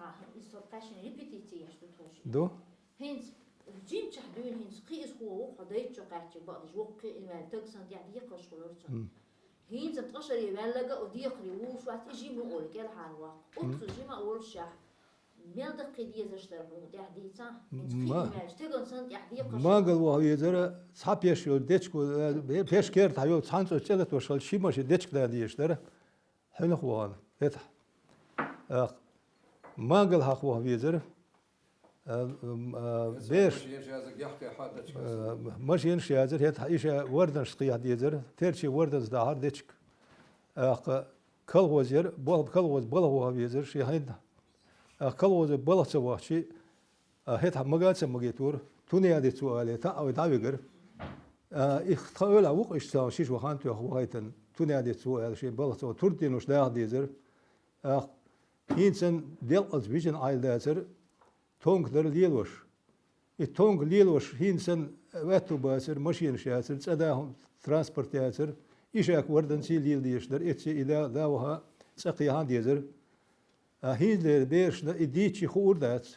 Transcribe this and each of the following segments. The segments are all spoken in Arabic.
تاع السرقاشن ريبيتيتي يشتوش دو هينز جيم تحدون هينز قيس هو وقضيت شقاتي بعض وقت ما تكسن يعني يقش خلورتون هينز بتقشر يبلغ وديقري وش وقت يجي نقول قال حالوا أكثر جي ما أقول شح ميل قدية زشترهم ده ديتا ما قالوا يزرع صحاب يشيل ديتشكو بيش كير تايو تانسو تشلت وشال شي ماشي ديتشك ده ديشتره حلو خوان فتح ما قال هاخوه يزرع بيش ماشي ينشي يزرع هيت إيش وردن شقيه ديزرع ترشي وردن زدهار ديتشك كل وزير بول كل وز بول هو يزرع شي هيدا كل وز بول سوا شي هيت مقاس مقيتور توني هذه سؤالي تا أو داويجر إختار أوق إشتاو شيش وخان تو أخواتن توني هذه سؤال شيء بلصو تردين وش ده ديزر هينسن ديل أزويجن عيل دازر تونغ در ليلوش التونغ ليلوش هينسن واتو باسر ماشين شاسر تسداهم ترانسبورت ياسر إيشاك وردن سي ليل ديشدر إتسي إذا داوها سقيها ديزر هين در بيرش إديتشي خور دات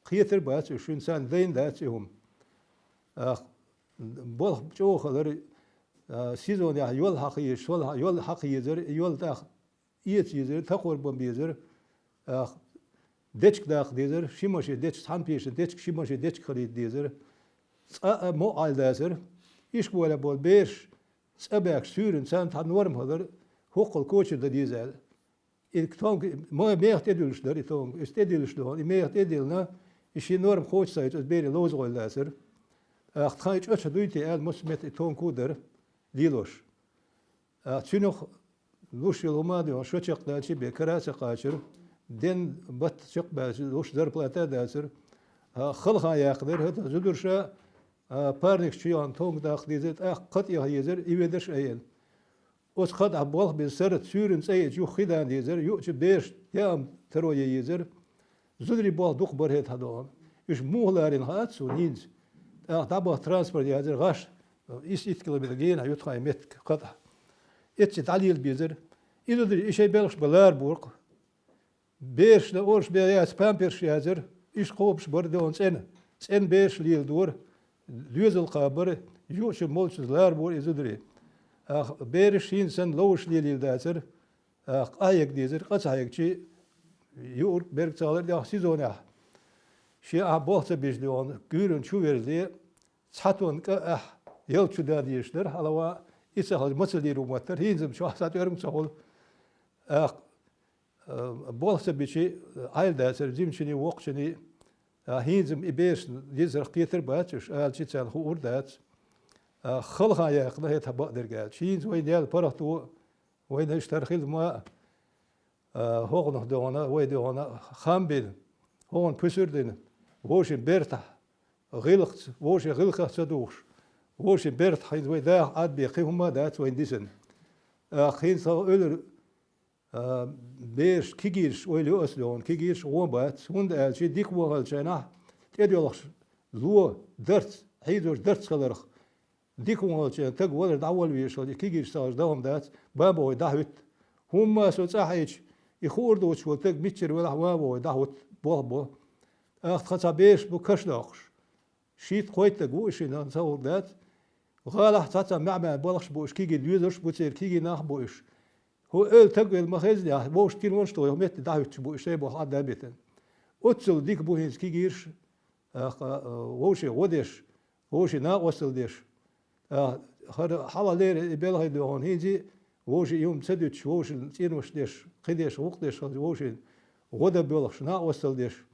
خيتر بات وش إنسان ذين داتهم بول جو خلر سيزون يا يول حقي شول يول حقي يزر يول داخ يت يزر تقور بم بيزر ديتش داخ ديزر شيماشي ديتش هم بيش ديتش شيماشي ديتش خريد ديزر مو عال دازر إيش ولا بول بيرش سأبيك سور إنسان تنورم هذر حقل كوتش ديزل الكتاب ما يحتاجلش در الكتاب استدلش ده ما يحتاجلنا إشي نورم خوش سايت بيري لوز غول لازر خايج أش دويتي آل مسمت الكتاب كودر ليلوش تشنو لوش يلومادي وشو تشق داشي بكراس قاشر دين بط شق باش لوش در بلاتا داسر خلها يقدر هذا زدرشا بارنيك شيان تونغ داخ ديزت قط يهيزر يبدرش أين أوس خد عبوه بالسرت سورن سيد يو خدان ديزر يوش بيش يام ترو ييزر زدري بوه دوخ برهت هذا إيش موهلارين هات سونينز دابا ترانسفير يازر غاش إيش كيلومتر جين هيوتخاي مت قطع إتش تعليل بيزر إذا دري إيش يبلغش بلار بورق بيش لأورش بياس بامبرش يازر إيش قوبش بردون سن بيش ليل دور ليز القابر يوش مولش لار بور إذا دري بيرش ينسن لوش ليل دازر آيك ديزر قصايك شيء يور بيرك صالر ده سيزونه شيء عبوه بيش دون كيرن شو يرزي ساتون كأ يل شو ده ديشتر هلوا إسهال مثل ديرو متر هينزم شو حسات يرم سهول بوه بيشي عيل دازر زين شني وق شني هينزم إبيش ديزر قيتر باتش آل شيء سال خور دات خلها يقضي هي تبقى درجات شيء وين ديال برهتو وين يشتر خيل ما هون نهدونا ويدونا خامبين هون بسردين ووش بيرتح غلقت ووش غلقة صدوش ووش بيرتح حين ويدا عاد بيقيهم ما دات وين ديسن حين صار أولر بيرش كيجيش ويلو أسلون كيجيش ومبات هون شيء ديك وهال شينا تديولش لو درت حيدوش درت خلرخ ديك وهال شيء تق ولا دعول ويش كيجيش صار دوم دات بابو دعوت هم ما سو صحيح يخور دوش وتق ميتشر ولا هوا دعوت بوه خاطر بيش بكشلاقش شيت خويت تقوش إن نصور دات غاله تاتا معمل بولش بوش كيجي ديوزرش بوتير كيجي ناخ بوش هو تقول ما خزني بوش تين ونش تو يوميت دعوت بوش شيء بوح عدا بيتن أتصل ديك بوهينز كيجيرش ووشي وديش ووشي نا وصل ديش هذا حالا لير بيلها يدهون هيجي ووشي يوم تسدش ووشي تين وش ديش قديش وقديش ووشي غدا بيلخش نا وصل ديش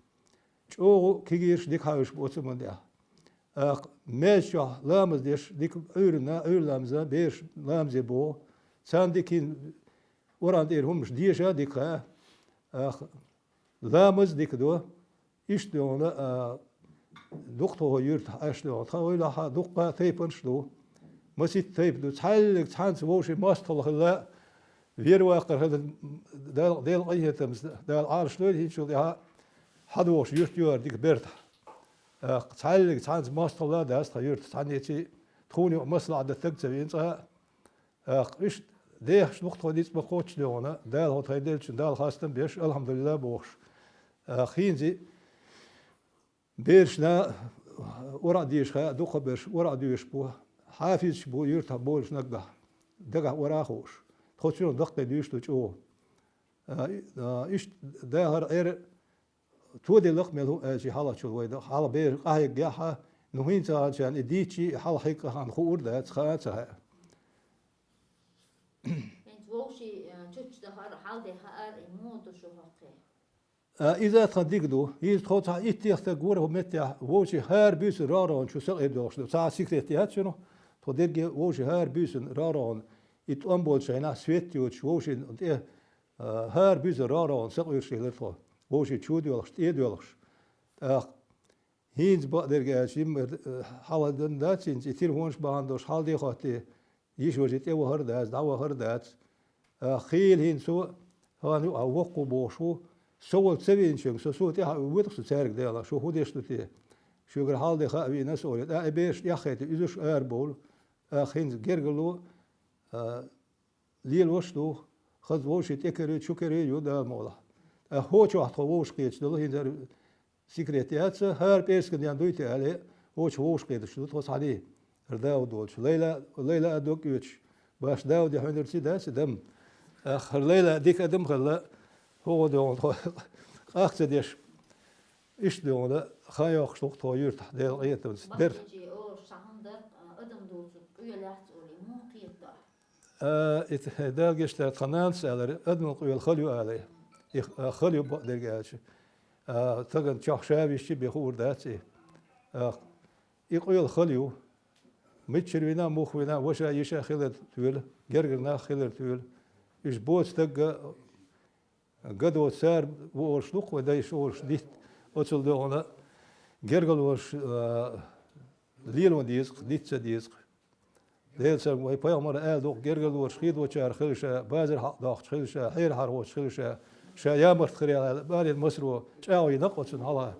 شو كيجيش ديك هايش بوتسمن ده ماشى لامز ديش ديك أورنا أور لامزة بيش لامزة بو سان ديكين وران دير هم مش ديشة ديك لامز ديك دو إيش دونا دكتور يرت أش دو تقول له دكتور تيبنش دو مسيت تيب دو تحلق تحنس ووشي ماستل خلا غير واقر هذا دال أيه تمس دال عارش لول هيك شو ده حدوش يرتيور ديك بيرت تعلق تحنس ماستل لا ده استيرت تعني شيء تخوني مصلع ده تكتب إنت إيش ده نقطة ديت بقوتش دونا دال هو تهدلش دال خاصة بيش الحمد لله بوش خينزي بيرشنا ورا ديش خا دوخ بيرش ورا ديش بو حافظ بو يرتا بولش نقه دقه ورا خوش تخشون دقه ديش تجو إيش داهر تودي لق ملو أجي حالا شو ويدا حالا بير قاهي جاها نوين تاجان إديتشي حالا حقه عن خور ده تخاطها انت ووشي تشتش دهار حال ده هار إموت وشو هقي إذا تدقدو يتخوت إتيخت جوره ومتى ووشي هار بيس رارون شو سل إدوش ساعة سكرتيات شنو تدقي ووشي هار بيس رارون يتأمبول شينا سويتيوش ووشي أنت إيه هار بيس رارون سل يرشيلتو ووشي تشودي ولا شتيد ولا ش هينز بقدر جاشيم حالا دن داتشين يصير هونش باندوش حال دي خاطي يش وجت إيه هردات دعوة هردات خيل هين سو هانو أوقو بوشو سوال تسوي إنشان سو تيها ويدخل سارق ديلا شو هو ديش تيه شو غير حال دي خاوي ناس أولد إبيش يا خيتي إذا أربول خينز جرجلو ليل وشتو خذ وش تكرر شو كرر يودا مولا هو شو أحط وش قيتش دلو هينزر سكرتيات هار بيس كن يندويت عليه وش قيتش دلو توصل عليه رداو دولش ليلة أدوك يوتش باش داو دي حين رسيد هاس دم آخر ليلة ديك أدم خلا هو دون أخذ إيش دون خايق شلوك طاير تحديد قيت در بحجي أو شهندر أدم دوز قيلات أولي مو قيتا إتهدال جشتات خنان سالر أدم قيل خليو عليه خليو بقدر جالش تجن شخ شابي شي بيخور داتي يقيل خليو متشرينا مخوينا وشا يشا خلر تول جرجنا خلر تول إيش بوت تجا قدو سار وشلوك ودايش وش ديت أصل دونا جرجل وش ليلون ديسق ديت سديسق ديت سر وي باي مرة آل دوق جرجل وش خيد وشار خلشة بازر حق داق خلشة حير حروش خلشة شا يامر خريال باري المسرو شاوي نقص هلا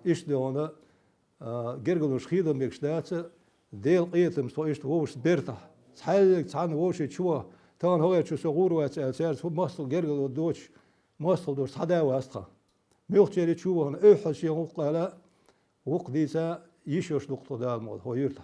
إيش دونا جرجل وش خيد ميكشدات ديل قيتم سو إيش وش بيرتا حال تعن وش تشوه تان هو شو صغور وسار مصل جرجل ودوش مصل دوش حدا واسطة ميوختي تشوه أن أحد شيء قال وقديسا يشوش نقطة دال مول هو يرتا